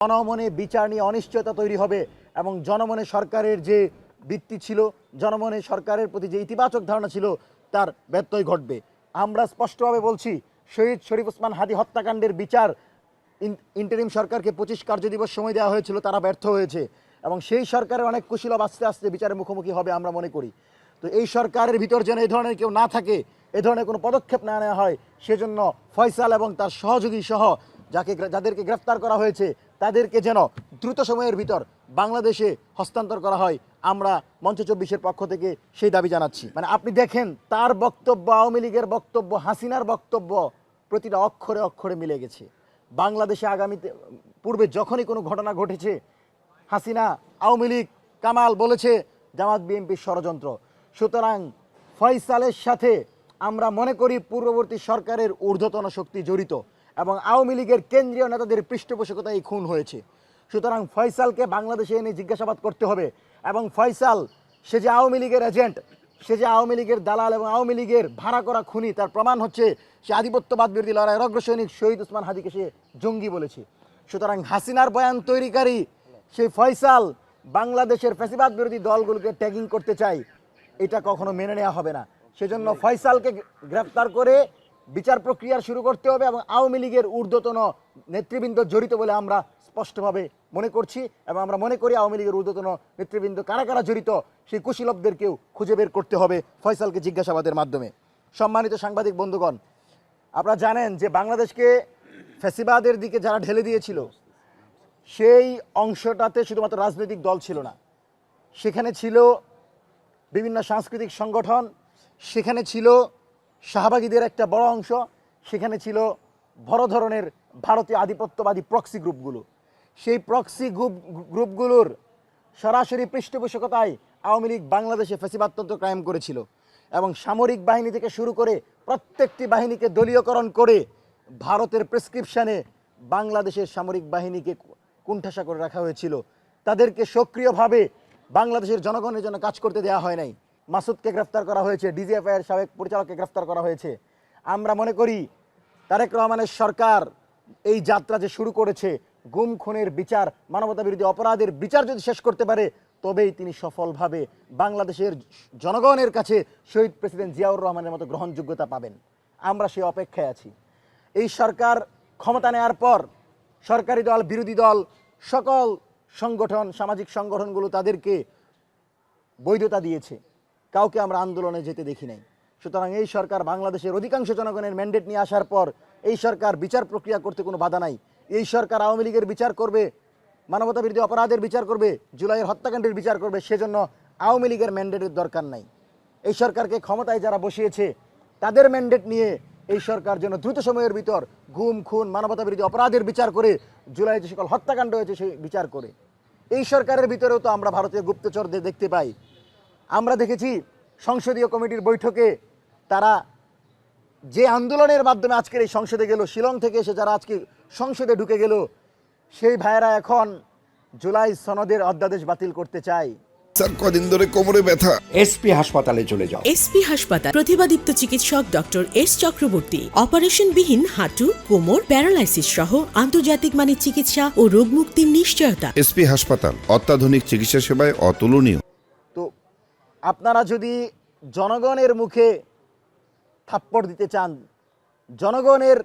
জনমনে বিচার নিয়ে অনিশ্চয়তা তৈরি হবে এবং জনমনে সরকারের যে ভিত্তি ছিল, জনমনে সরকারের প্রতি যে ইতিবাচক ধারণা ছিল তার ব্যত্যয় ঘটবে। আমরা স্পষ্টভাবে বলছি, শহীদ শরীফ ওসমান হাদী হত্যাকাণ্ডের বিচার ইন্টারিম সরকারকে 25 কার্যদিবস সময় দেওয়া হয়েছিল, তারা ব্যর্থ হয়েছে এবং সেই সরকারের অনেক কুশীলব আস্তে আস্তে বিচারের মুখোমুখি হবে আমরা মনে করি। তো এই সরকারের ভিতর যেন এই ধরনের কেউ না থাকে, এ ধরনের কোনো পদক্ষেপ না নেওয়া হয়, সেজন্য ফয়সাল এবং তার সহযোগী সহ যাদেরকে গ্রেফতার করা হয়েছে তাদেরকে যেন দ্রুত সময়ের ভিতর বাংলাদেশে হস্তান্তর করা হয়। আমরা মঞ্চ 24-এর পক্ষ থেকে সেই দাবি জানাচ্ছি। মানে আপনি দেখেন, তার বক্তব্য, আওয়ামী লীগের বক্তব্য, হাসিনার বক্তব্য প্রতিটা অক্ষরে অক্ষরে মিলে গেছে। বাংলাদেশে আগামীতে পূর্বে যখনই কোনো ঘটনা ঘটেছে, হাসিনা, আওয়ামী লীগ, কামাল বলেছে জামাত বিএনপির ষড়যন্ত্র। সুতরাং ফয়সালের সাথে আমরা মনে করি পূর্ববর্তী সরকারের ঊর্ধ্বতন শক্তি জড়িত এবং আওয়ামী লীগের কেন্দ্রীয় নেতাদের পৃষ্ঠপোষকতায় এই খুন হয়েছে। সুতরাং ফয়সালকে বাংলাদেশে এনে জিজ্ঞাসাবাদ করতে হবে এবং ফয়সাল, সে যে আওয়ামী লীগের এজেন্ট, সে যে আওয়ামী লীগের দালাল এবং আওয়ামী লীগের ভাড়া করা খুনি, তার প্রমাণ হচ্ছে সে আধিপত্যবাদ বিরোধী লড়াইয়ের অগ্রসৈনিক শহীদ ওসমান হাদীকে সে জঙ্গি বলেছে। সুতরাং হাসিনার বয়ান তৈরিকারী সেই ফয়সাল বাংলাদেশের ফ্যাসিবাদ বিরোধী দলগুলোকে ট্যাগিং করতে চায়, এটা কখনো মেনে নেওয়া হবে না। সেজন্য ফয়সালকে গ্রেফতার করে বিচার প্রক্রিয়া শুরু করতে হবে এবং আওয়ামী লীগের ঊর্ধ্বতন নেতৃবৃন্দ জড়িত বলে আমরা স্পষ্টভাবে মনে করছি এবং আমরা মনে করি আওয়ামী লীগের ঊর্ধ্বতন নেতৃবৃন্দ কারা কারা জড়িত সেই কুশীলবদেরকেও খুঁজে বের করতে হবে ফয়সালকে জিজ্ঞাসাবাদের মাধ্যমে। সম্মানিত সাংবাদিক বন্ধুগণ, আপনারা জানেন যে বাংলাদেশকে ফ্যাসিবাদের দিকে যারা ঢেলে দিয়েছিল, সেই অংশটাতে শুধুমাত্র রাজনৈতিক দল ছিল না, সেখানে ছিল বিভিন্ন সাংস্কৃতিক সংগঠন, সেখানে ছিল শাহবাগীদের একটা বড় অংশ, সেখানে ছিল বড় ধরনের ভারতীয় আধিপত্যবাদী প্রক্সি গ্রুপগুলো। সেই প্রক্সি গ্রুপগুলোর সরাসরি পৃষ্ঠপোষকতায় আওয়ামী লীগ বাংলাদেশে ফ্যাসিবাদতন্ত্র কায়েম করেছিল এবং সামরিক বাহিনী থেকে শুরু করে প্রত্যেকটি বাহিনীকে দলীয়করণ করে ভারতের প্রেসক্রিপশনে বাংলাদেশের সামরিক বাহিনীকে কুণ্ঠাসা করে রাখা হয়েছিল। তাদেরকে সক্রিয়ভাবে বাংলাদেশের জনগণের জন্য কাজ করতে দেওয়া হয় নাই। মাসুদকে গ্রেফতার করা হয়েছে, ডিজিএফআইয়ের সাবেক পরিচালককে গ্রেফতার করা হয়েছে। আমরা মনে করি তারেক রহমানের সরকার এই যাত্রা যে শুরু করেছে, গুম খুনের বিচার, মানবতা বিরোধী অপরাধের বিচার যদি শেষ করতে পারে, তবেই তিনি সফলভাবে বাংলাদেশের জনগণের কাছে শহীদ প্রেসিডেন্ট জিয়াউর রহমানের মতো গ্রহণযোগ্যতা পাবেন। আমরা সেই অপেক্ষায় আছি। এই সরকার ক্ষমতা নেওয়ার পর সরকারি দল, বিরোধী দল, সকল সংগঠন, সামাজিক সংগঠনগুলো তাদেরকে বৈধতা দিয়েছে, কাউকে আমরা আন্দোলনে যেতে দেখি নাই। সুতরাং এই সরকার বাংলাদেশের অধিকাংশ জনগণের ম্যান্ডেট নিয়ে আসার পর এই সরকার বিচার প্রক্রিয়া করতে কোনো বাধা নাই। এই সরকার আওয়ামী লীগের বিচার করবে, মানবতা বিরোধী অপরাধের বিচার করবে, জুলাইয়ের হত্যাকাণ্ডের বিচার করবে, সেজন্য আওয়ামী লীগের ম্যান্ডেটের দরকার নাই। এই সরকারকে ক্ষমতায় যারা বসিয়েছে তাদের ম্যান্ডেট নিয়ে এই সরকার যেন দ্রুত সময়ের ভিতর গুম খুন, মানবতা বিরোধী অপরাধের বিচার করে, জুলাইয়ে যে সকল হত্যাকাণ্ড হয়েছে সেই বিচার করে। এই সরকারের ভিতরেও তো আমরা ভারতীয় গুপ্তচরদের দেখতে পাই। আমরা দেখেছি সংসদীয় কমিটির বৈঠকে তারা যে আন্দোলনের মাধ্যমে আজকের এই সংসদে গেল, শিলং থেকে এসে যারা আজকে সংসদে ঢুকে গেল, সেই ভাইয়েরা এখন জুলাই সনদের অধ্যাদেশ বাতিল করতে চায়। স্যার, কদিন ধরে কোমরে ব্যথা। এসপি হাসপাতালে চলে যাও। এসপি হাসপাতাল, প্রতিভাদীপ্ত চিকিৎসক ডক্টর এস চক্রবর্তী, অপারেশনবিহীন হাঁটু, কোমর, প্যারালাইসিস সহ আন্তর্জাতিক মানের চিকিৎসা ও রোগ মুক্তির নিশ্চয়তা। এসপি হাসপাতাল, অত্যাধুনিক চিকিৎসা সেবায় অতুলনীয়। তো আপনারা যদি জনগণের মুখে থাপ্পড় দিতে চান, জনগণের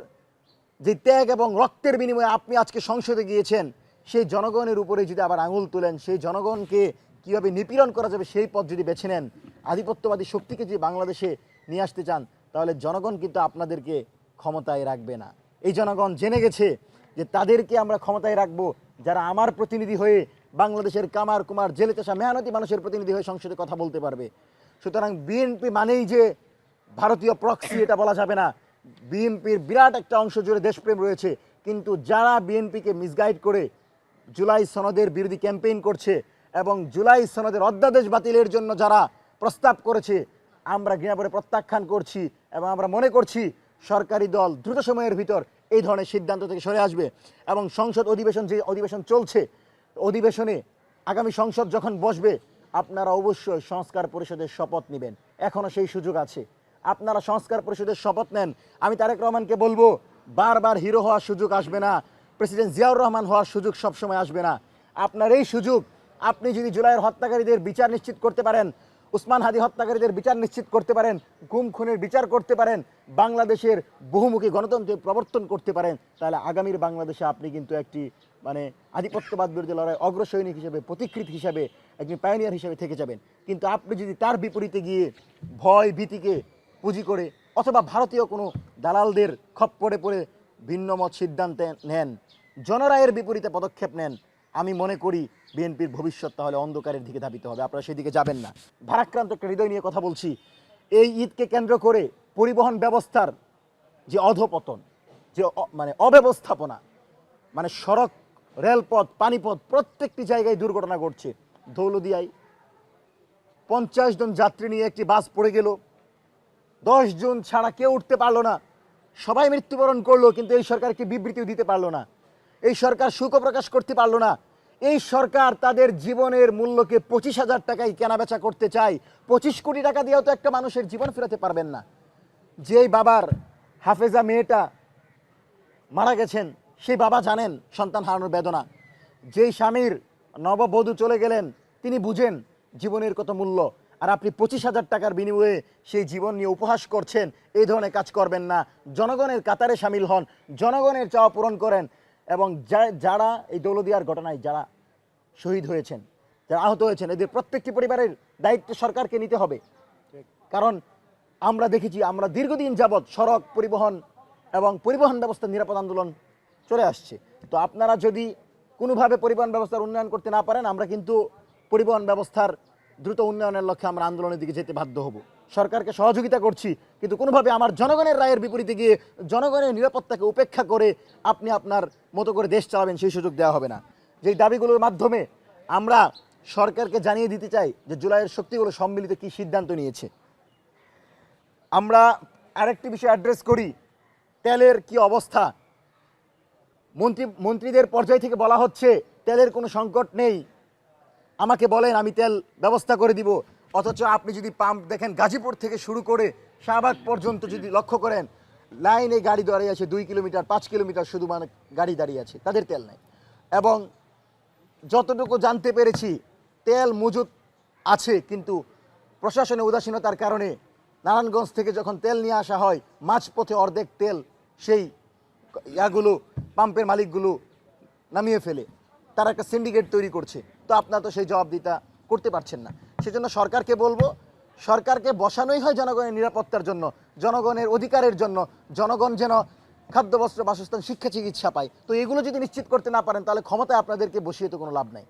যে ত্যাগ এবং রক্তের বিনিময়ে আপনি আজকে সংসদে গিয়েছেন, সেই জনগণের উপরে যদি আবার আঙুল তুলেন, সেই জনগণকে কীভাবে নিপীড়ন করা যাবে সেই পথ যদি বেছে নেন, আধিপত্যবাদী শক্তিকে যদি বাংলাদেশে নিয়ে আসতে চান, তাহলে জনগণ কিন্তু আপনাদেরকে ক্ষমতায় রাখবে না। এই জনগণ জেনে গেছে যে তাদেরকে আমরা ক্ষমতায় রাখবো যারা আমার প্রতিনিধি হয়ে বাংলাদেশের কামার কুমার, জেলে চাষা, মেহনতি মানুষের প্রতিনিধি হয়ে সংসদে কথা বলতে পারবে। সুতরাং বিএনপি মানেই যে ভারতীয় প্রক্সি, এটা বলা যাবে না। বিএনপির বিরাট একটা অংশ জুড়ে দেশপ্রেম রয়েছে, কিন্তু যারা বিএনপিকে মিসগাইড করে জুলাই সনদের বিরোধী ক্যাম্পেইন করছে এবং জুলাই সনদের অধ্যাদেশ বাতিলের জন্য যারা প্রস্তাব করেছে, আমরা ঘৃণাভরে প্রত্যাখ্যান করছি এবং আমরা মনে করছি সরকারি দল দ্রুত সময়ের ভিতর এই ধরনের সিদ্ধান্ত থেকে সরে আসবে এবং সংসদ অধিবেশন, যে অধিবেশন চলছে, অধিবেশনে আগামী সংসদ যখন বসবে, আপনারা অবশ্যই সংস্কার পরিষদের শপথ নেবেন। এখনও সেই সুযোগ আছে, আপনারা সংস্কার পরিষদের শপথ নেন। আমি তারেক রহমানকে বলবো, বারবার হিরো হওয়ার সুযোগ আসবে না। প্রেসিডেন্ট জিয়াউর রহমান হওয়ার সুযোগ সবসময় আসবে না। আপনার এই সুযোগ, আপনি যদি জুলাইয়ের হত্যাকারীদের বিচার নিশ্চিত করতে পারেন, উসমান হাদি হত্যাকারীদের বিচার নিশ্চিত করতে পারেন, গুম খুনের বিচার করতে পারেন, বাংলাদেশের বহুমুখী গণতন্ত্রের প্রবর্তন করতে পারেন, তাহলে আগামীর বাংলাদেশে আপনি কিন্তু একটি আধিপত্যবাদ বিরোধী লড়াই অগ্রসৈনিক হিসেবে, পথিকৃৎ হিসেবে, একজন পায়োনিয়ার হিসেবে থেকে যাবেন। কিন্তু আপনি যদি তার বিপরীতে গিয়ে ভয় ভীতিকে পুঁজি করে অথবা ভারতীয় কোনো দালালদের খপ্পরে পড়ে ভিন্ন মত সিদ্ধান্ত নেন, জনরায়ের বিপরীতে পদক্ষেপ নেন, আমি মনে করি বিএনপির ভবিষ্যৎ তাহলে অন্ধকারের দিকে ধাবিত হবে। আপনারা সেদিকে যাবেন না। ভারাক্রান্ত একটা হৃদয় নিয়ে কথা বলছি। এই ঈদকে কেন্দ্র করে পরিবহন ব্যবস্থার যে অধপতন, যে অব্যবস্থাপনা, সড়ক, রেলপথ, পানিপথ প্রত্যেকটি জায়গায় দুর্ঘটনা ঘটছে। দৌলদিয়ায় 50 জন যাত্রী নিয়ে একটি বাস পড়ে গেল, 10 জন ছাড়া কেউ উঠতে পারলো না, সবাই মৃত্যুবরণ করলো, কিন্তু এই সরকারকে বিবৃতিও দিতে পারলো না, এই সরকার শোকও প্রকাশ করতে পারলো না। এই সরকার তাদের জীবনের মূল্যকে 25,000 টাকায় কেনাবেচা করতে চায়। 25 কোটি টাকা দিয়েও তো একটা মানুষের জীবন ফেরাতে পারবেন না। যেই বাবার হাফেজা মেয়েটা মারা গেছেন, সেই বাবা জানেন সন্তান হারানোর বেদনা। যেই স্বামীর নববধূ চলে গেলেন, তিনি বুঝেন জীবনের কত মূল্য। আর আপনি 25,000 টাকার বিনিময়ে সেই জীবন নিয়ে উপহাস করছেন। এই ধরনের কাজ করবেন না। জনগণের কাতারে সামিল হন, জনগণের চাওয়া পূরণ করেন। এবং যারা এই দৌলদিয়ার ঘটনায় যারা শহীদ হয়েছেন, যারা আহত হয়েছেন, এদের প্রত্যেকটি পরিবারের দায়িত্ব সরকারকে নিতে হবে। কারণ আমরা দেখেছি, আমরা দীর্ঘদিন যাবৎ সড়ক পরিবহন এবং পরিবহন ব্যবস্থা নিরাপদ আন্দোলন চলে আসছে। তো আপনারা যদি কোনোভাবে পরিবহন ব্যবস্থার উন্নয়ন করতে না পারেন, আমরা কিন্তু পরিবহন ব্যবস্থার দ্রুত উন্নয়নের লক্ষ্যে আমরা আন্দোলনের দিকে যেতে বাধ্য হব। সরকারকে সহযোগিতা করছি, কিন্তু কোনোভাবে আমার জনগণের রায়ের বিপরীতে গিয়ে জনগণের নিরাপত্তাকে উপেক্ষা করে আপনি আপনার মতো করে দেশ চালাবেন, সেই সুযোগ দেওয়া হবে না। যেই দাবিগুলোর মাধ্যমে আমরা সরকারকে জানিয়ে দিতে চাই যে জুলাইয়ের শক্তিগুলো সম্মিলিত কী সিদ্ধান্ত নিয়েছে। আমরা আরেকটি বিষয় অ্যাড্রেস করি, তেলের কি অবস্থা। মন্ত্রীদের পর্যায় থেকে বলা হচ্ছে তেলের কোনো সংকট নেই, আমাকে বলেন আমি তেল ব্যবস্থা করে দিব। অথচ আপনি যদি পাম্প দেখেন, গাজীপুর থেকে শুরু করে শাহবাগ পর্যন্ত যদি লক্ষ্য করেন, লাইনে গাড়ি দাঁড়িয়ে আছে 2 কিলোমিটার 5 কিলোমিটার, শুধু গাড়ি দাঁড়িয়ে আছে, তাদের তেল নেই। এবং যতটুকু জানতে পেরেছি তেল মজুদ আছে, কিন্তু প্রশাসনের উদাসীনতার কারণে নারায়ণগঞ্জ থেকে যখন তেল নিয়ে আসা হয়, মাঝপথে অর্ধেক তেল সেই পাম্পের মালিকগুলো নামিয়ে ফেলে। তারা একটা সিন্ডিকেট তৈরি করছে। তো আপনারা তো সেই জবাবদিহিতা করতে পারছেন না। সেজন্য সরকারকে বলবো, সরকারকে বসানোই হয় জনগণের নিরাপত্তার জন্য, জনগণের অধিকারের জন্য, জনগণ যেন খাদ্য, বস্ত্র, বাসস্থান, শিক্ষা, চিকিৎসা পায়। তো এগুলো যদি নিশ্চিত করতে না পারেন, তাহলে ক্ষমতায় আপনাদেরকে বসিয়ে তো কোনো লাভ নাই।